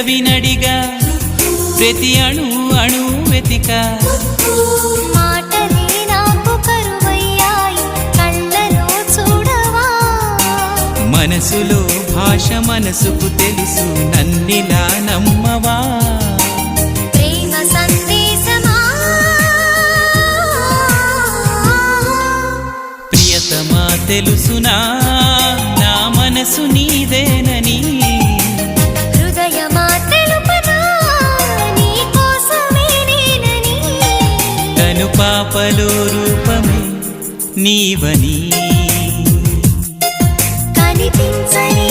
పెదవినడిగా ప్రతి అణు అణు వెతిక మాటలే నాకు కరువయ్యాయి కళ్ళలో చూడవా మనసులో భాష మనసుకు తెలుసు నన్నిలా నమ్మవా ప్రేమ సందేశమా ప్రియతమా తెలుసునా నా మనసు నీదేనని హృదయమా తెలుపనా నీ కోసమే నేనని తను పాపలో రూపమే నీవని కనిపించని